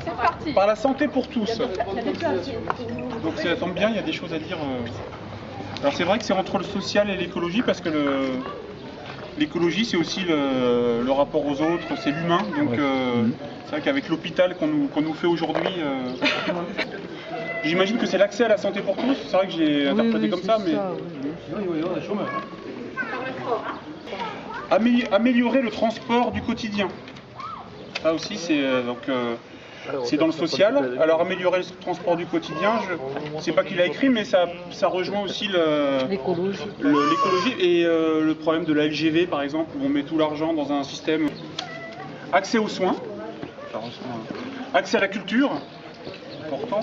C'est parti. Par la santé pour tous. Donc ça tombe bien, il y a des choses à dire. Alors c'est vrai que c'est entre le social et l'écologie, parce que l'écologie c'est aussi le rapport aux autres, c'est l'humain. Donc c'est vrai qu'avec l'hôpital qu'on nous fait aujourd'hui, j'imagine que c'est l'accès à la santé pour tous. C'est vrai que j'ai interprété comme ça, mais... Améliorer le transport du quotidien. Ça aussi, c'est c'est dans le social. Alors améliorer le transport du quotidien, je ne sais pas qui l'a écrit, mais ça rejoint aussi l'écologie et le problème de la LGV, par exemple, où on met tout l'argent dans un système. Accès aux soins, accès à la culture, important.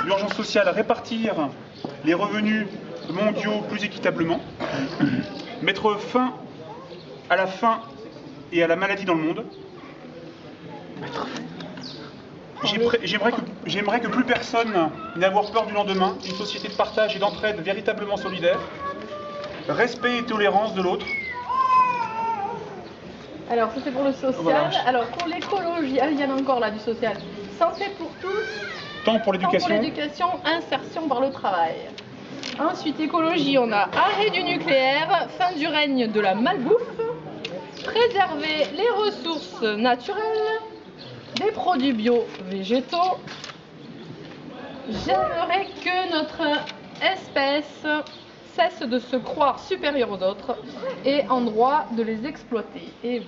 L'urgence sociale, répartir les revenus mondiaux plus équitablement. Mettre fin à la faim et à la maladie dans le monde. J'aimerais que plus personne n'ait à avoir peur du lendemain, une société de partage et d'entraide véritablement solidaire, respect et tolérance de l'autre. Alors ça c'est pour le social, voilà. Alors pour l'écologie, il y en a encore là du social. Santé pour tous, Temps pour l'éducation, insertion par le travail. Ensuite écologie, on a arrêt du nucléaire, fin du règne de la malbouffe, préserver les ressources naturelles, des produits bio-végétaux. J'aimerais que notre espèce cesse de se croire supérieure aux autres et en droit de les exploiter. Et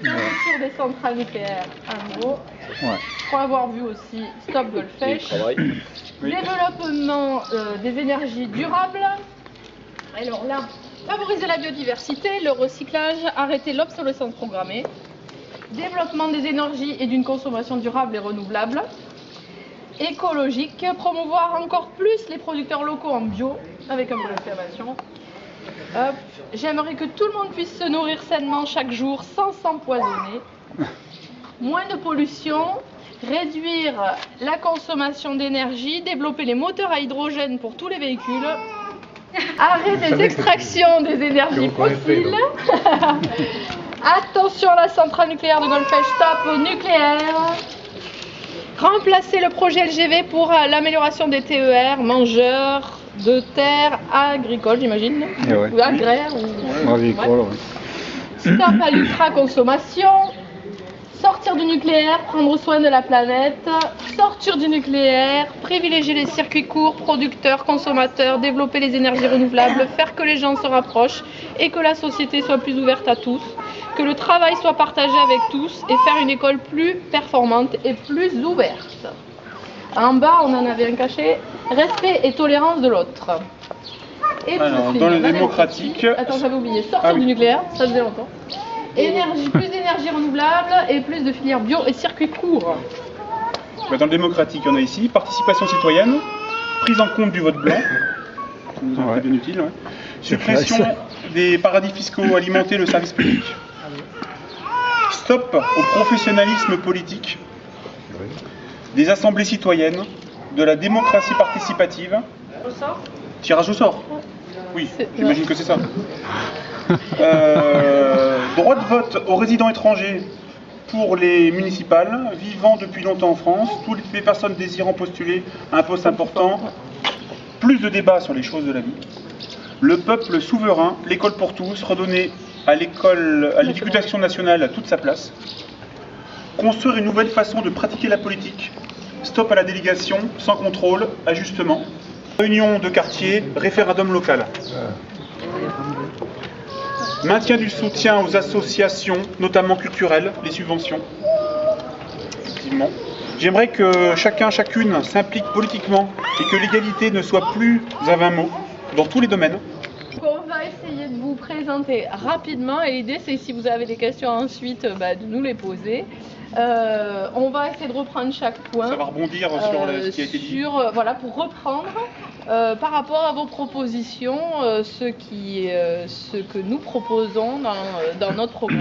fermeture des centrales nucléaires à nouveau. Je crois avoir vu aussi Stop Goldfish. Développement des énergies durables. Alors là, favoriser la biodiversité, le recyclage, arrêter l'obsolescence programmée. Développement des énergies et d'une consommation durable et renouvelable. Écologique, promouvoir encore plus les producteurs locaux en bio, avec un peu d'exclamation. J'aimerais que tout le monde puisse se nourrir sainement chaque jour sans s'empoisonner. Moins de pollution, réduire la consommation d'énergie, développer les moteurs à hydrogène pour tous les véhicules. Arrêt des extractions des énergies fossiles. Attention à la centrale nucléaire de Goldfish, stop au nucléaire. Remplacer le projet LGV pour l'amélioration des TER, mangeurs de terres agricoles, j'imagine. Ou agraires. Agricole, Stop à l'ultra-consommation. Sortir du nucléaire, prendre soin de la planète. Sortir du nucléaire, privilégier les circuits courts, producteurs, consommateurs, développer les énergies renouvelables, faire que les gens se rapprochent et que la société soit plus ouverte à tous, que le travail soit partagé avec tous et faire une école plus performante et plus ouverte. En bas, on en avait un caché, respect et tolérance de l'autre. Et alors, dans le démocratique... Attends, j'avais oublié, sortir du nucléaire, ça faisait longtemps. Plus d'énergie renouvelable et plus de filières bio et circuits courts. Dans le démocratique, il y en a ici, participation citoyenne, prise en compte du vote blanc, c'est bien utile, suppression des paradis fiscaux, alimenter le service public, stop au professionnalisme politique, des assemblées citoyennes, de la démocratie participative, tirage au sort. Oui, j'imagine que c'est ça. Droit de vote aux résidents étrangers pour les municipales, vivant depuis longtemps en France, toutes les personnes désirant postuler à un poste important, plus de débats sur les choses de la vie, le peuple souverain, l'école pour tous, redonner à l'éducation nationale toute sa place, construire une nouvelle façon de pratiquer la politique, stop à la délégation, sans contrôle, ajustement, réunion de quartier, référendum local. Maintien du soutien aux associations, notamment culturelles, les subventions. Effectivement. J'aimerais que chacune s'implique politiquement et que l'égalité ne soit plus à 20 mots dans tous les domaines. On va essayer de vous présenter rapidement et l'idée c'est si vous avez des questions ensuite de nous les poser. On va essayer de reprendre chaque point. Ça va rebondir sur ce qui a été dit. Voilà, pour reprendre par rapport à vos propositions, ce que nous proposons dans notre programme.